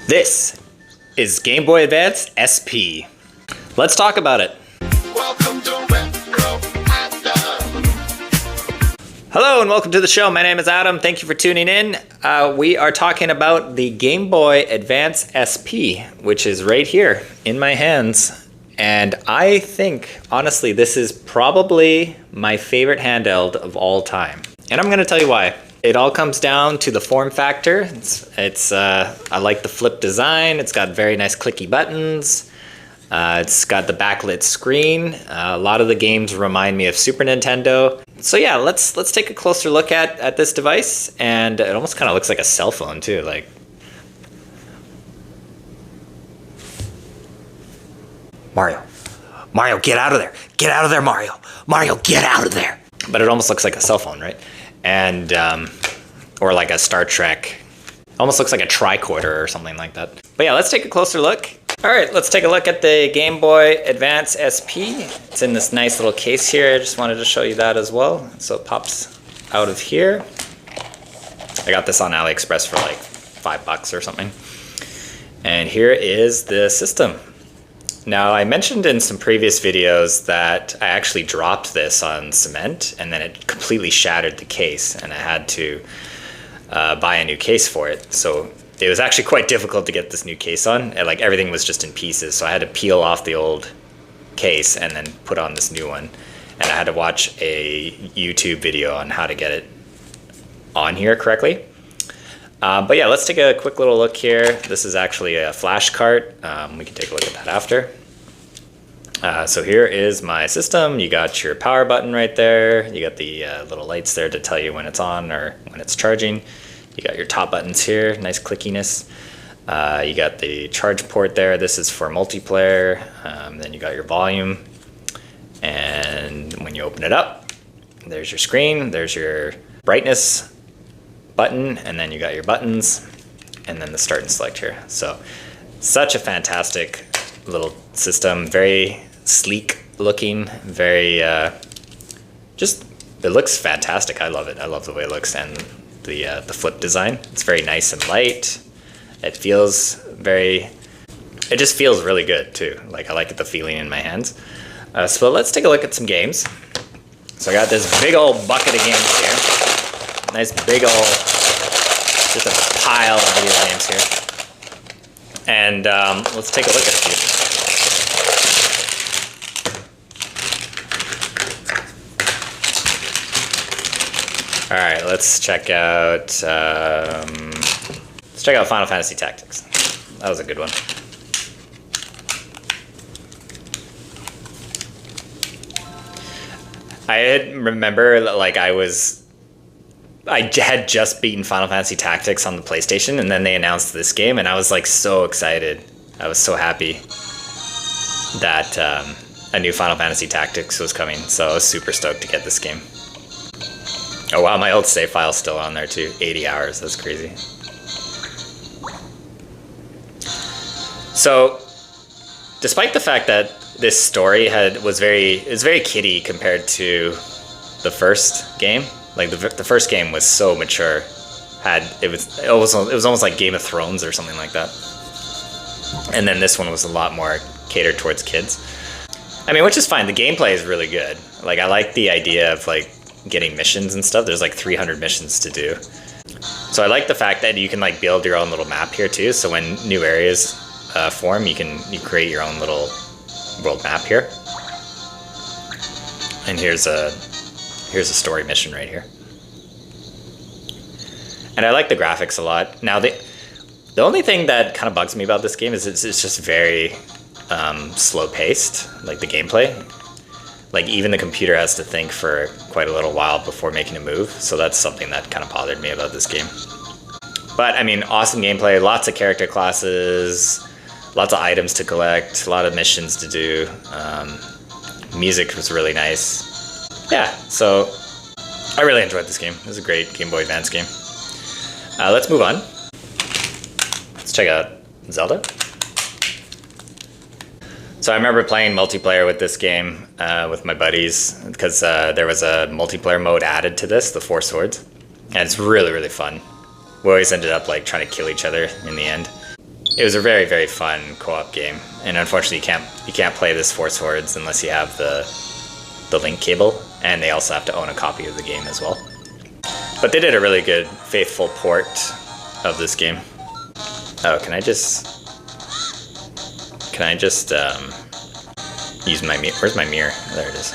This is Game Boy Advance SP. Let's talk about it. Welcome to Retro Adam. Hello and welcome to the show. My name is Adam. Thank you for tuning in. We are talking about the Game Boy Advance SP, which is right here in my hands. And I think, honestly, this is probably my favorite handheld of all time. And I'm going to tell you why. It all comes down to the form factor. I like the flip design. It's got very nice clicky buttons. It's got the backlit screen. A lot of the games remind me of Super Nintendo. So yeah, let's take a closer look at this device. And it almost kind of looks like a cell phone too. Like, Mario, get out of there. Get out of there, Mario. Mario, get out of there. But it almost looks like a cell phone, right? And, or like a Star Trek. Almost looks like a tricorder or something like that. But yeah, let's take a closer look. All right, let's take a look at the Game Boy Advance SP. It's in this nice little case here. I just wanted to show you that as well. So it pops out of here. I got this on AliExpress for like $5 or something. And here is the system. Now, I mentioned in some previous videos that I actually dropped this on cement and then it completely shattered the case and I had to buy a new case for it. So it was actually quite difficult to get this new case on. And, like, everything was just in pieces. So I had to peel off the old case and then put on this new one. And I had to watch a YouTube video on how to get it on here correctly. But yeah, let's take a quick little look here. This is actually a flash cart. We can take a look at that after. So here is my system. You got your power button right there. You got the little lights there to tell you when it's on or when it's charging. You got your top buttons here, nice clickiness. You got the charge port there. This is for multiplayer. Then you got your volume. And when you open it up, there's your screen. There's your brightness button, and then you got your buttons, and then the start and select here. So such a fantastic little system, very sleek looking, very just, it looks fantastic. I love it. I love the way it looks, and the flip design. It's very nice and light. It feels very, it just feels really good too. Like, I like the feeling in my hands. So let's take a look at some games. So I got this big old bucket of games here. Nice big old, just a pile of video games here. And let's take a look at a few. All right, let's check out Final Fantasy Tactics. That was a good one. I remember, like, I had just beaten Final Fantasy Tactics on the PlayStation, and then they announced this game, and I was like so excited. I was so happy that a new Final Fantasy Tactics was coming, so I was super stoked to get this game. Oh wow, my old save file's still on there too. 80 hours, that's crazy. So, despite the fact that this story was very kiddie compared to the first game. Like, the first game was so mature. It was almost like Game of Thrones or something like that. And then this one was a lot more catered towards kids. I mean, which is fine. The gameplay is really good. Like, I like the idea of, like, getting missions and stuff. There's like 300 missions to do. So I like the fact that you can, like, build your own little map here too. So when new areas form, you create your own little world map here. And here's a story mission right here. And I like the graphics a lot. Now, the only thing that kind of bugs me about this game is it's just very slow paced, like the gameplay. Like, even the computer has to think for quite a little while before making a move. So that's something that kind of bothered me about this game. But I mean, awesome gameplay, lots of character classes, lots of items to collect, a lot of missions to do. Music was really nice. Yeah, so I really enjoyed this game. It was a great Game Boy Advance game. Let's move on. Let's check out Zelda. So I remember playing multiplayer with this game with my buddies because there was a multiplayer mode added to this, the 4 Swords. And it's really, really fun. We always ended up like trying to kill each other in the end. it was a very, very fun co-op game. And unfortunately, you can't play this Force Hordes unless you have the link cable, and they also have to own a copy of the game as well. But they did a really good, faithful port of this game. Oh, can I just use my mirror? Where's my mirror? There it is.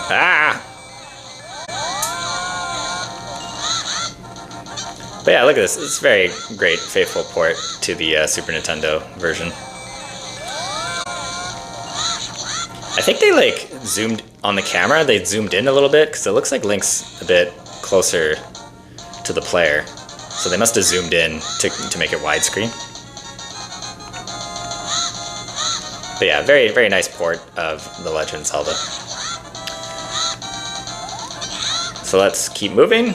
Ah! But yeah, look at this. It's a very great, faithful port to the Super Nintendo version. I think they like zoomed on the camera. They zoomed in a little bit because it looks like Link's a bit closer to the player. So they must have zoomed in to make it widescreen. But yeah, very, very nice port of The Legend of Zelda. So let's keep moving.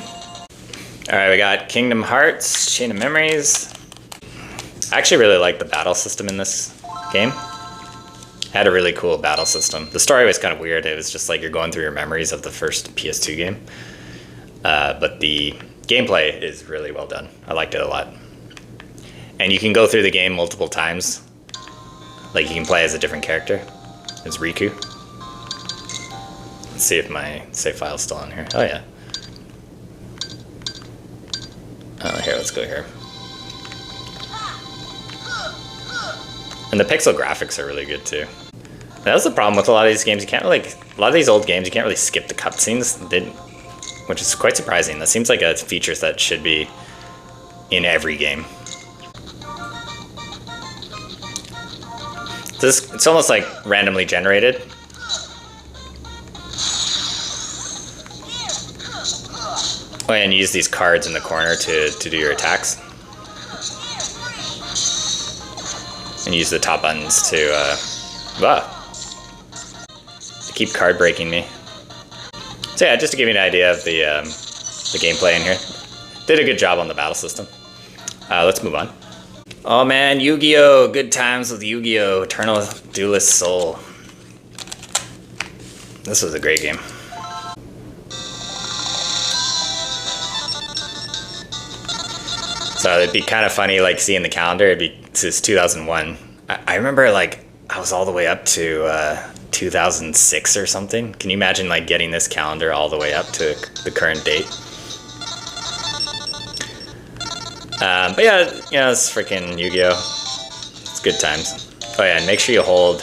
All right, we got Kingdom Hearts, Chain of Memories. I actually really like the battle system in this game. It had a really cool battle system. The story was kind of weird. It was just like you're going through your memories of the first PS2 game. But the gameplay is really well done. I liked it a lot. And you can go through the game multiple times. Like you can play as a different character, as Riku. Let's see if my save file's still on here. Oh yeah. Oh, here, let's go here. And the pixel graphics are really good too. That's the problem with a lot of these games. You can't really, a lot of these old games, you can't really skip the cutscenes, which is quite surprising. That seems like a feature that should be in every game. It's almost like randomly generated. Oh, and you use these cards in the corner to do your attacks. And use the top buttons to keep card breaking me. So yeah, just to give you an idea of the gameplay in here. Did a good job on the battle system. Let's move on. Oh man, Yu-Gi-Oh! Good times with Yu-Gi-Oh! Eternal Duelist Soul. This was a great game. So it'd be kind of funny, like seeing the calendar. It's 2001. I remember like I was all the way up to 2006 or something. Can you imagine like getting this calendar all the way up to the current date? But yeah, you know, it's freaking Yu-Gi-Oh! It's good times. Oh yeah, and make sure you hold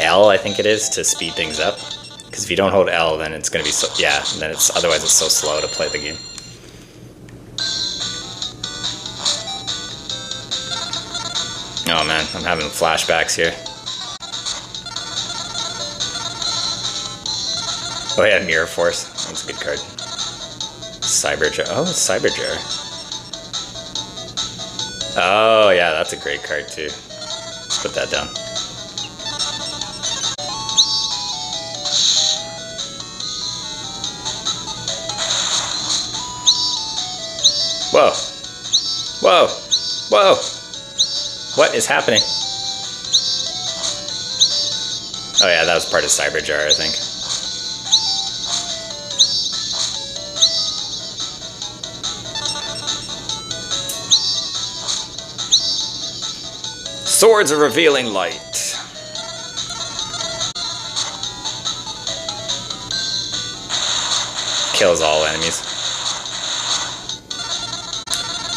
L, I think it is, to speed things up. Because if you don't hold L, then it's gonna be so, yeah, then otherwise it's so slow to play the game. Oh man, I'm having flashbacks here. Oh yeah, Mirror Force. That's a good card. Cyberjar. Oh, Cyberjar. Oh yeah, that's a great card too. Let's put that down. Whoa. Whoa. Whoa. What is happening? Oh yeah, that was part of Cyberjar, I think. Swords of Revealing Light. Kills all enemies.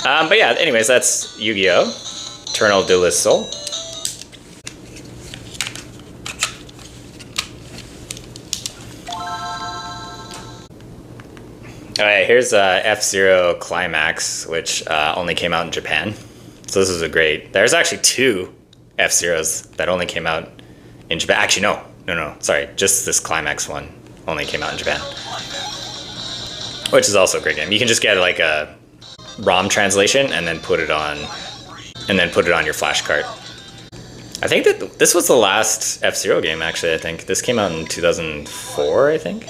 But yeah, anyways, that's Yu-Gi-Oh! Eternal Duelist Soul. Alright, here's F-Zero Climax, which only came out in Japan. So this is a great... There's actually two F-Zeros that only came out in Japan. Actually, no, sorry. Just this Climax one only came out in Japan. Which is also a great game. You can just get like a ROM translation and then put it on your flash card. I think that this was the last F-Zero game, actually, I think. This came out in 2004, I think.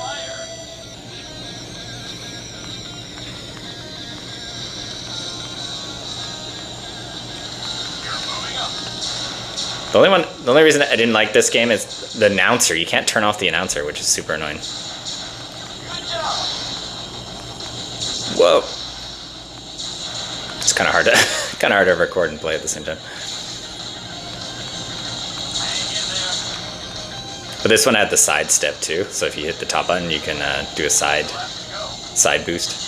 The only reason I didn't like this game is the announcer. You can't turn off the announcer, which is super annoying. Whoa. It's kind of hard to kind of hard to record and play at the same time. But this one had the side step too, so if you hit the top button, you can do a side boost.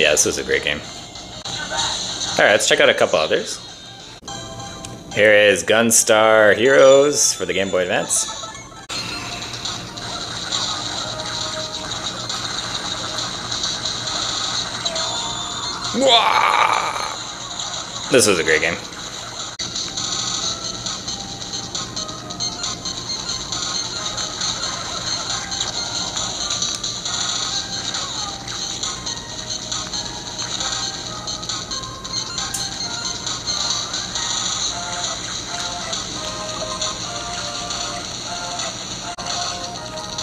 Yeah, this was a great game. All right, let's check out a couple others. Here is Gunstar Heroes for the Game Boy Advance. Wah! This was a great game.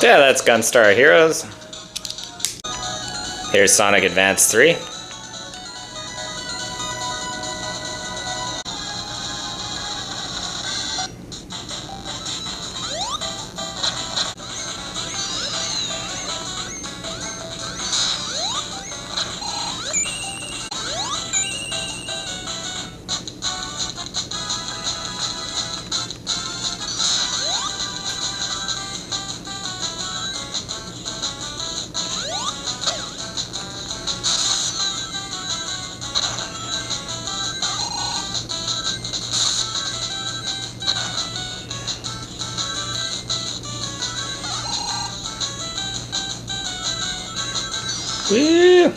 Yeah, that's Gunstar Heroes. Here's Sonic Advance 3. Woo!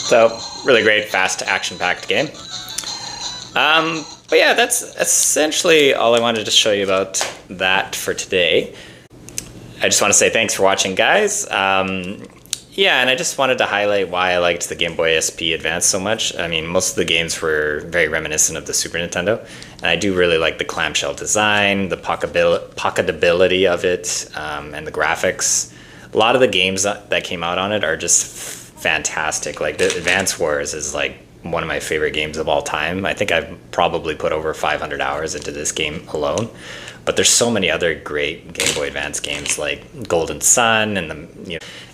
So, really great, fast, action-packed game. But yeah, that's essentially all I wanted to show you about that for today. I just want to say thanks for watching, guys. Yeah, and I just wanted to highlight why I liked the Game Boy SP Advance so much. I mean, most of the games were very reminiscent of the Super Nintendo, and I do really like the clamshell design, the pocketability of it, and the graphics. A lot of the games that came out on it are just fantastic. Like, the Advance Wars is like one of my favorite games of all time. I think I've probably put over 500 hours into this game alone. But there's so many other great Game Boy Advance games like Golden Sun and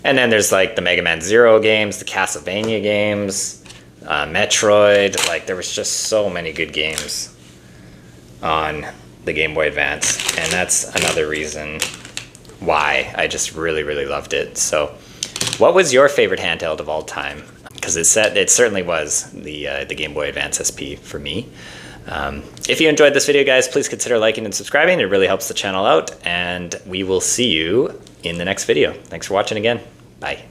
and then there's like the Mega Man Zero games, the Castlevania games, Metroid. Like, there was just so many good games on the Game Boy Advance, and that's another reason why I just really, really loved it. So, what was your favorite handheld of all time? Because it certainly was the Game Boy Advance SP for me. If you enjoyed this video, guys, please consider liking and subscribing. It really helps the channel out, and we will see you in the next video. Thanks for watching again. Bye.